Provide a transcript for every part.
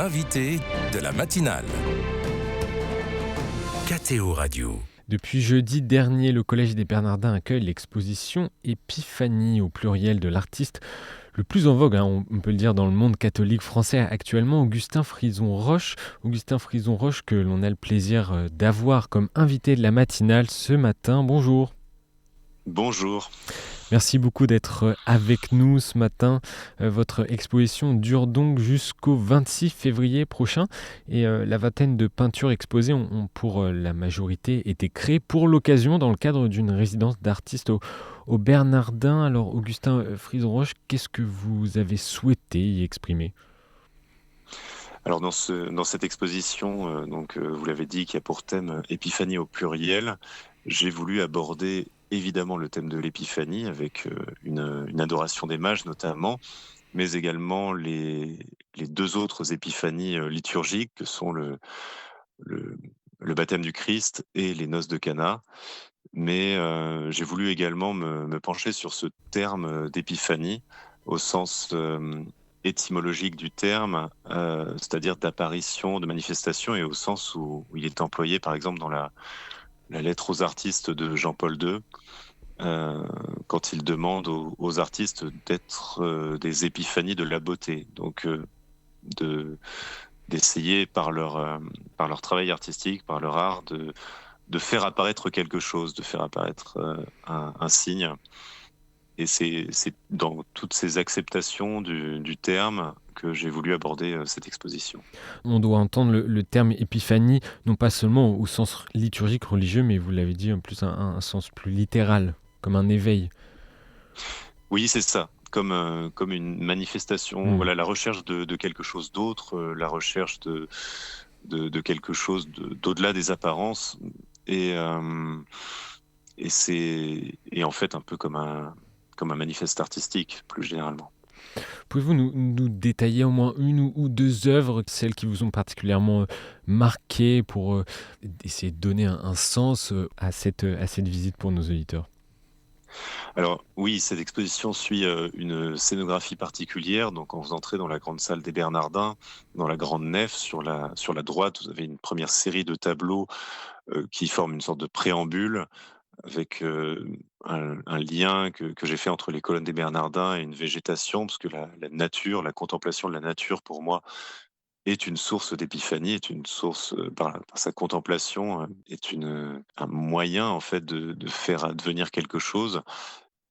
l'invité de la matinale. KTO Radio. Depuis jeudi dernier, le Collège des Bernardins accueille l'exposition Épiphanie au pluriel de l'artiste le plus en vogue, on peut le dire, dans le monde catholique français actuellement, Augustin Frison-Roche. Augustin Frison-Roche que l'on a le plaisir d'avoir comme invité de la matinale ce matin. Bonjour. Bonjour. Merci beaucoup d'être avec nous ce matin. Votre exposition dure donc jusqu'au 26 février prochain et la vingtaine de peintures exposées ont pour la majorité été créées pour l'occasion dans le cadre d'une résidence d'artistes au Bernardin. Alors Augustin Frison-Roche, qu'est-ce que vous avez souhaité y exprimer ? Alors dans cette exposition, vous l'avez dit, qui a pour thème Épiphanie au pluriel, j'ai voulu aborder évidemment le thème de l'épiphanie avec une adoration des mages notamment, mais également les deux autres épiphanies liturgiques que sont le baptême du Christ et les noces de Cana. Mais j'ai voulu également me pencher sur ce terme d'épiphanie au sens étymologique du terme, c'est-à-dire d'apparition, de manifestation, et au sens où il est employé par exemple dans la lettre aux artistes de Jean-Paul II, quand il demande aux artistes d'être des épiphanies de la beauté, donc d'essayer par leur travail artistique, par leur art, de faire apparaître quelque chose, de faire apparaître un signe. Et c'est dans toutes ces acceptations du terme que j'ai voulu aborder cette exposition. On doit entendre le terme épiphanie, non pas seulement au sens liturgique, religieux, mais vous l'avez dit, en plus un sens plus littéral, comme un éveil. Oui, c'est ça, comme une manifestation, voilà, la recherche de quelque chose d'autre, la recherche de quelque chose d'au-delà des apparences, et c'est en fait un peu comme un manifeste artistique, plus généralement. Pouvez-vous nous détailler au moins une ou deux œuvres, celles qui vous ont particulièrement marqué pour essayer de donner un sens à cette visite pour nos auditeurs ? Alors oui, cette exposition suit une scénographie particulière. Donc quand vous entrez dans la grande salle des Bernardins, dans la grande nef, sur la droite, vous avez une première série de tableaux qui forment une sorte de préambule, avec un lien que j'ai fait entre les colonnes des Bernardins et une végétation, parce que la nature, la contemplation de la nature, pour moi, est une source d'épiphanie, est une source, par sa contemplation, est un moyen, en fait, de faire advenir quelque chose.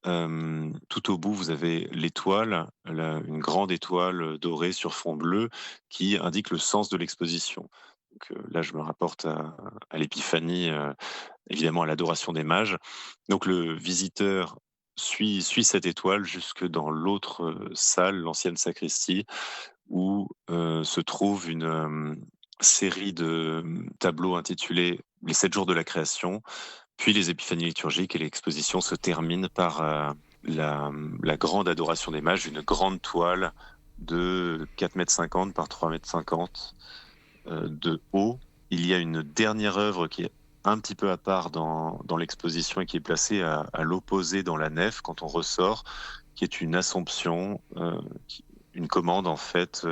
Tout au bout, vous avez l'étoile, une grande étoile dorée sur fond bleu qui indique le sens de l'exposition. Donc là, je me rapporte à l'épiphanie, évidemment à l'adoration des mages. Donc le visiteur suit cette étoile jusque dans l'autre salle, l'ancienne sacristie, où se trouve une série de tableaux intitulés Les 7 jours de la création, puis les épiphanies liturgiques, et l'exposition se termine par la grande adoration des mages, une grande toile de 4,50 m par 3,50 m de haut. Il y a une dernière œuvre qui est un petit peu à part dans l'exposition et qui est placée à l'opposé dans la nef quand on ressort, qui est une Assomption, une commande en fait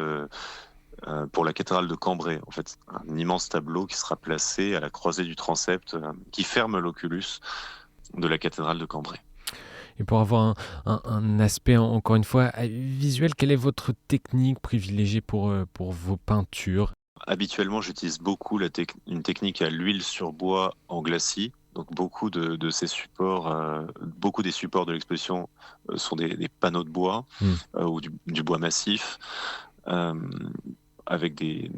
pour la cathédrale de Cambrai. En fait, un immense tableau qui sera placé à la croisée du transept, qui ferme l'oculus de la cathédrale de Cambrai. Et pour avoir un aspect, encore une fois, visuel, quelle est votre technique privilégiée pour vos peintures ? Habituellement, j'utilise beaucoup une technique à l'huile sur bois en glacis. Donc beaucoup de ces supports, beaucoup des supports de l'exposition sont des panneaux de bois ou du bois massif, avec des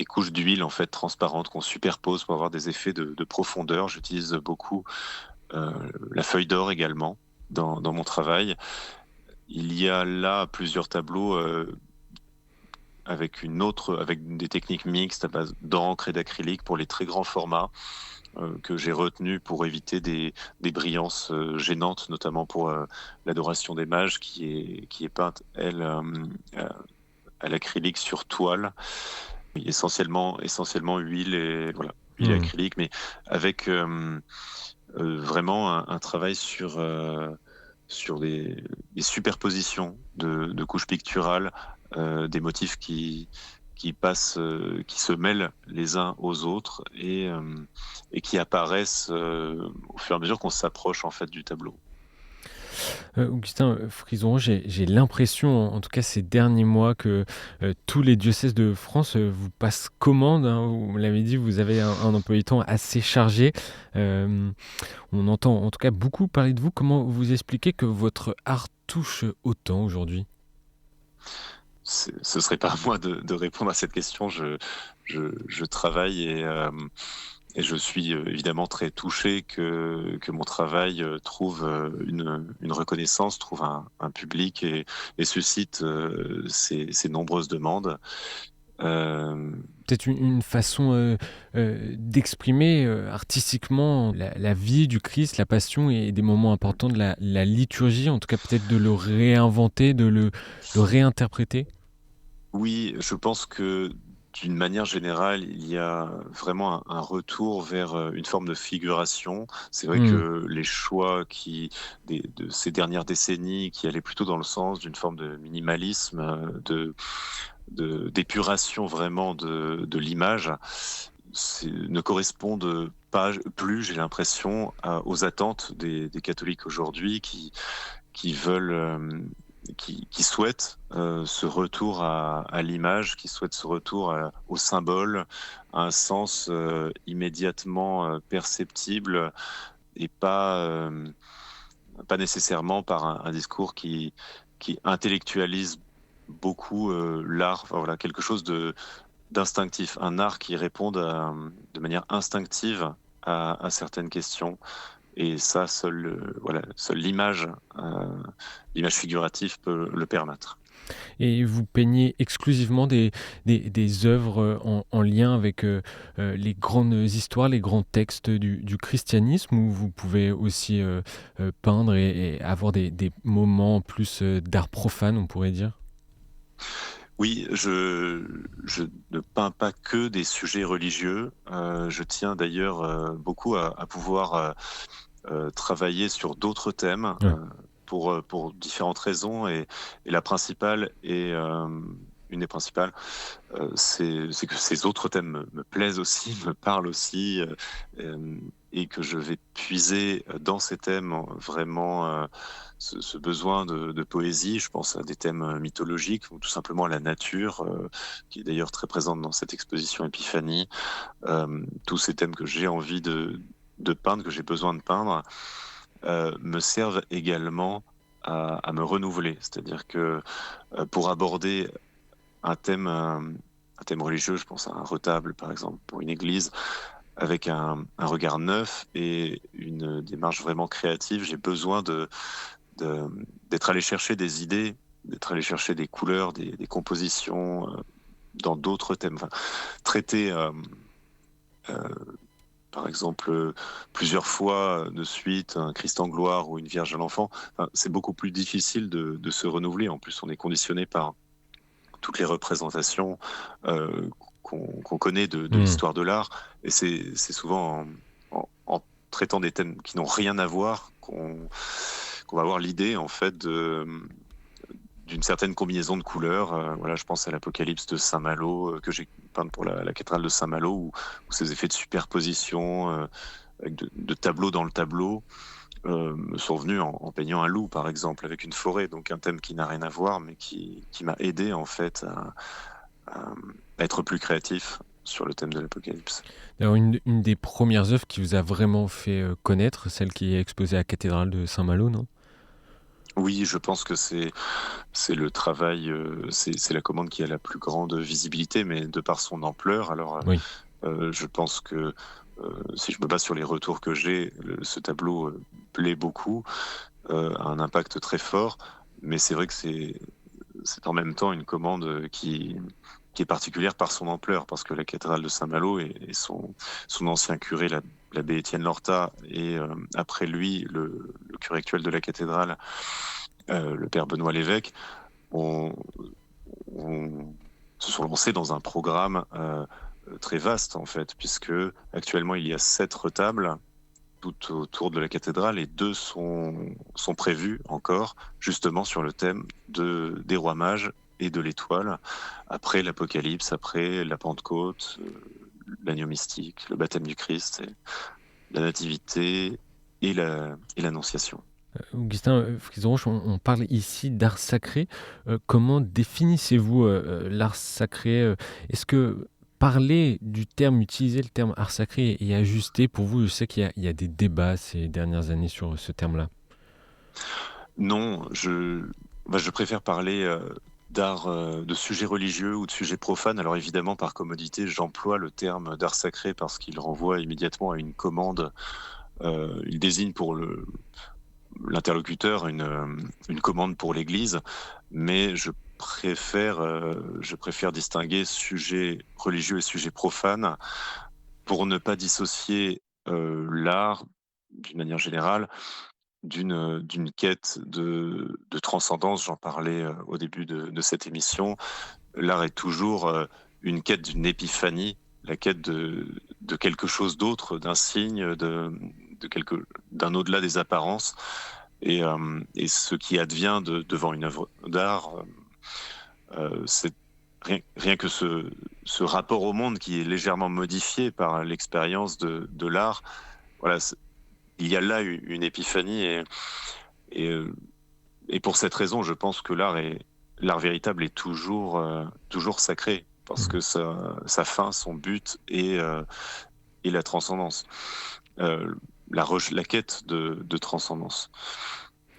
couches d'huile en fait transparentes qu'on superpose pour avoir des effets de profondeur. J'utilise beaucoup la feuille d'or également dans mon travail. Il y a là plusieurs tableaux avec des techniques mixtes à base d'encre et d'acrylique pour les très grands formats, que j'ai retenu pour éviter des brillances gênantes, notamment pour l'adoration des mages qui est peinte, elle, à l'acrylique sur toile, essentiellement huile et huile acrylique, mais avec vraiment un travail sur des superpositions de couches picturales, des motifs qui qui se mêlent les uns aux autres et qui apparaissent au fur et à mesure qu'on s'approche en fait du tableau. Augustin Frison, j'ai l'impression, en tout cas ces derniers mois, que tous les diocèses de France vous passent commande, hein. Vous me l'avez dit, vous avez un emploi du temps assez chargé. Euh, on entend en tout cas beaucoup parler de vous. Comment vous expliquez que votre art touche autant aujourd'hui? Ce serait pas à moi de répondre à cette question. Je travaille et je suis évidemment très touché que mon travail trouve une reconnaissance, trouve un public et suscite ces nombreuses demandes. Euh, Peut-être une façon d'exprimer artistiquement la vie du Christ, la passion et des moments importants de la liturgie, en tout cas peut-être de le réinventer, de le réinterpréter. oui, je pense que d'une manière générale, il y a vraiment un retour vers une forme de figuration. C'est vrai Hmm. que les choix de ces dernières décennies qui allaient plutôt dans le sens d'une forme de minimalisme, d'épuration vraiment de l'image, ne correspondent pas plus, j'ai l'impression, aux attentes des catholiques aujourd'hui qui veulent, qui souhaitent ce retour à l'image, qui souhaitent ce retour au symbole, à un sens immédiatement perceptible et pas nécessairement par un discours qui intellectualise beaucoup l'art. Enfin, voilà, quelque chose d'instinctif, un art qui réponde de manière instinctive à certaines questions. Et ça, seule l'image figurative peut le permettre. Et vous peignez exclusivement des œuvres en lien avec les grandes histoires, les grands textes du christianisme, ou vous pouvez aussi peindre et avoir des moments plus d'art profane, on pourrait dire? Oui, je ne peins pas que des sujets religieux. Je tiens d'ailleurs beaucoup à pouvoir travailler sur d'autres thèmes Ouais. pour différentes raisons. Et la principale est une des principales, c'est que ces autres thèmes me plaisent aussi, me parlent aussi, et que je vais puiser dans ces thèmes vraiment ce besoin de poésie. Je pense à des thèmes mythologiques ou tout simplement à la nature, qui est d'ailleurs très présente dans cette exposition Épiphanie. Tous ces thèmes que j'ai envie de peindre, que j'ai besoin de peindre, me servent également à me renouveler. C'est-à-dire que pour aborder un thème religieux, je pense à un retable par exemple pour une église, avec un regard neuf et une démarche vraiment créative, j'ai besoin d'être allé chercher des idées, d'être allé chercher des couleurs, des compositions dans d'autres thèmes. Enfin, traiter euh, par exemple plusieurs fois de suite un Christ en gloire ou une Vierge à l'enfant, enfin, c'est beaucoup plus difficile de se renouveler. En plus, on est conditionné par toutes les représentations qu'on connaît de Hmm. l'histoire de l'art. Et c'est souvent en traitant des thèmes qui n'ont rien à voir qu'on va avoir l'idée en fait d'une certaine combinaison de couleurs. Voilà, je pense à l'Apocalypse de Saint-Malo que j'ai peint pour la cathédrale de Saint-Malo, où ces effets de superposition avec de tableau dans le tableau me sont venus en peignant un loup, par exemple, avec une forêt, donc un thème qui n'a rien à voir, mais qui m'a aidé en fait à être plus créatif sur le thème de l'Apocalypse. Alors une des premières œuvres qui vous a vraiment fait connaître, celle qui est exposée à la cathédrale de Saint-Malo, non? Oui, je pense que c'est le travail, c'est la commande qui a la plus grande visibilité, mais de par son ampleur. Alors, Oui. je pense que si je me base sur les retours que j'ai, ce tableau plaît beaucoup, a un impact très fort, mais c'est vrai que c'est en même temps une commande qui est particulière par son ampleur, parce que la cathédrale de Saint-Malo et son ancien curé, l'abbé Étienne Lorta, et après lui, le curé actuel de la cathédrale, le père Benoît Lévesque, ont, se sont lancés dans un programme très vaste, en fait, puisque actuellement il y a 7 retables tout autour de la cathédrale et 2 sont prévus encore, justement sur le thème des rois mages et de l'Étoile, après l'Apocalypse, après la Pentecôte, l'agneau mystique, le baptême du Christ, et la Nativité et l'Annonciation. Augustin Frison-Roche, on parle ici d'art sacré. Comment définissez-vous l'art sacré? Est-ce que parler du terme, utiliser le terme art sacré est ajusté pour vous? Je sais qu'il y a des débats ces dernières années sur ce terme-là. Non, je préfère parler d'art, de sujets religieux ou de sujets profanes. Alors évidemment, par commodité, j'emploie le terme d'art sacré parce qu'il renvoie immédiatement à une commande. Il désigne pour l'interlocuteur une commande pour l'Église, mais je préfère distinguer sujets religieux et sujets profanes pour ne pas dissocier l'art, d'une manière générale, d'une quête de transcendance. J'en parlais au début de cette émission. L'art est toujours une quête d'une épiphanie, la quête de quelque chose d'autre, d'un signe, d'un au-delà des apparences. Et ce qui advient devant une œuvre d'art, c'est rien que ce rapport au monde qui est légèrement modifié par l'expérience de l'art. Voilà, il y a là une épiphanie et pour cette raison, je pense que l'art véritable est toujours sacré parce que sa fin, son but est la transcendance, la quête de transcendance.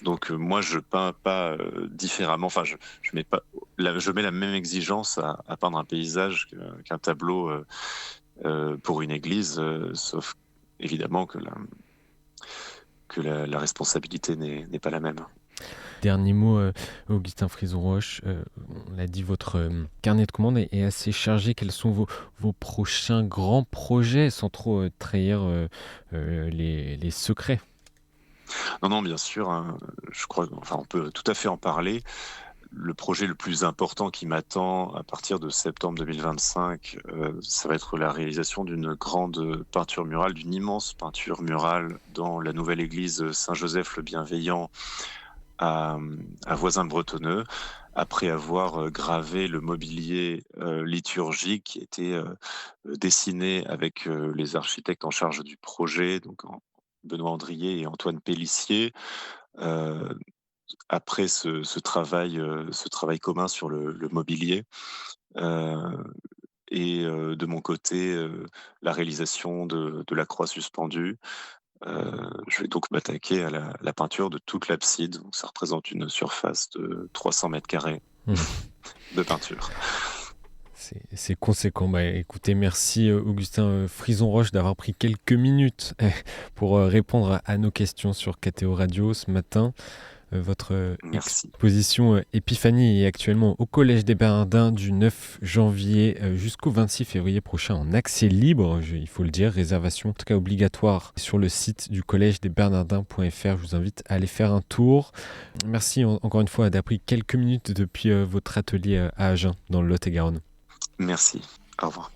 Donc moi, je peins pas différemment. Enfin, je mets pas, je mets la même exigence à peindre un paysage qu'un tableau pour une église, sauf évidemment que la responsabilité n'est pas la même. Dernier mot, Augustin Frison-Roche, on l'a dit, votre carnet de commandes est assez chargé. Quels sont vos prochains grands projets, sans trop trahir les secrets? Non, bien sûr, hein, je crois, enfin, on peut tout à fait en parler. Le projet le plus important qui m'attend à partir de septembre 2025, ça va être la réalisation d'une grande peinture murale, d'une immense peinture murale dans la nouvelle église Saint-Joseph le Bienveillant à Voisins-le-Bretonneux, après avoir gravé le mobilier liturgique qui était dessiné avec les architectes en charge du projet, donc Benoît Andrier et Antoine Pélissier. Après ce travail commun sur le mobilier, et de mon côté, la réalisation de la croix suspendue. Je vais donc m'attaquer à la peinture de toute l'abside. Donc ça représente une surface de 300 mètres carrés de peinture. C'est conséquent. Écoutez, merci Augustin Frison-Roche d'avoir pris quelques minutes pour répondre à nos questions sur KTO Radio ce matin. Votre exposition Épiphanie est actuellement au Collège des Bernardins du 9 janvier jusqu'au 26 février prochain en accès libre, il faut le dire, réservation en tout cas obligatoire sur le site du collège des Bernardins.fr. Je vous invite à aller faire un tour. Merci encore une fois d'avoir pris quelques minutes depuis votre atelier à Agen dans le Lot-et-Garonne. Merci, au revoir.